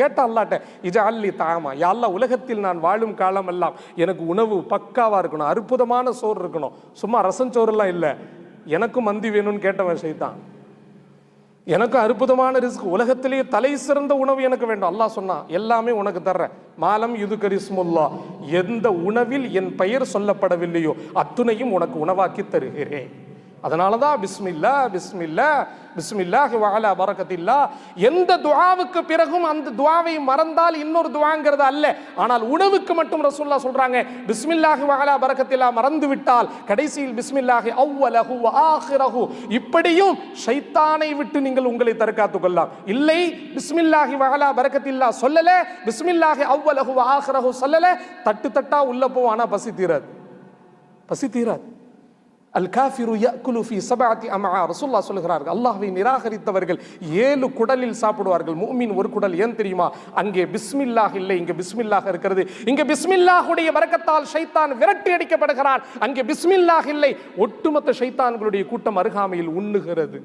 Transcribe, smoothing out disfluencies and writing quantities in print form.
கேட்டா அல்லாட்ட இது அல்லி தாமா யாழ்லா உலகத்தில் நான் வாழும் காலம் எல்லாம் எனக்கு உணவு பக்காவா இருக்கணும், அற்புதமான சோறு இருக்கணும், சும்மா ரசம் சோறுலாம் இல்லை, எனக்கும் மந்தி வேணும்னு கேட்டவன் ஷைத்தான். எனக்கு அற்புதமான ரிஸ்க், உலகத்திலேயே தலை சிறந்த உணவு எனக்கு வேண்டும். அல்லாஹ் சொன்னா எல்லாமே உனக்கு தர்றேன், மாலம் இது கரிஸ்முல்லா, எந்த உணவில் என் பெயர் சொல்லப்படவில்லையோ அத்துணையும் உனக்கு உணவாக்கி தருகிறேன். அதனாலதான் பிஸ்மில்லா பிஸ்மில்லா பிஸ்மில்லாஹி வஅலா பரக்கத்தில்லா. எந்த துஆவுக்கு பிறகும் அந்த துஆவை மறந்தால் இன்னொரு துஆங்கிறது அல்ல. ஆனால் உணவுக்கு மட்டும் ரசூலுல்லாஹ் சொல்றாங்க பிஸ்மில்லாஹி வஅலா பரக்கத்தில்லா மறந்து விட்டால் கடைசியில் பிஸ்மில்லாஹி அவ்வலஹு வ ஆகிரஹு, இப்படியும் ஷைத்தானை விட்டு நீங்கள் உங்களை தற்காத்துக் கொள்ளலாம். இல்லை பிஸ்மில்லாஹி வஅலா பரக்கத்தில்லா சொல்லல, பிஸ்மில்லாஹி அவ்வலஹு வ ஆகிரஹு சொல்லல, தட்டு தட்டா உள்ள போவோம், ஆனா பசி தீராது, பசி தீராது. அல் காஃபிரு யஅகுலு ஃபீ சபஅத்தி அம்ஆ, ரசூலுல்லாஹ் சொல்கிறார்கள் அல்லாஹ்வை நிராகரித்தவர்கள் 7 குடலில் சாப்பிடுவார்கள், முஃமின் ஒரு குடல். ஏன் தெரியுமா? அங்கே பிஸ்மில்லாஹ் இல்லை, இங்கே பிஸ்மில்லாஹ் இருக்கிறது. இங்கே பிஸ்மில்லாஹுடைய பரக்கத்தால் ஷைத்தான் விரட்டி அடிக்கப்படுகிறான், அங்கே பிஸ்மில்லாஹ் இல்லை, ஒட்டுமொத்த ஷைத்தான்களுடைய கூட்டம் அருகாமையில் உண்ணுகிறது.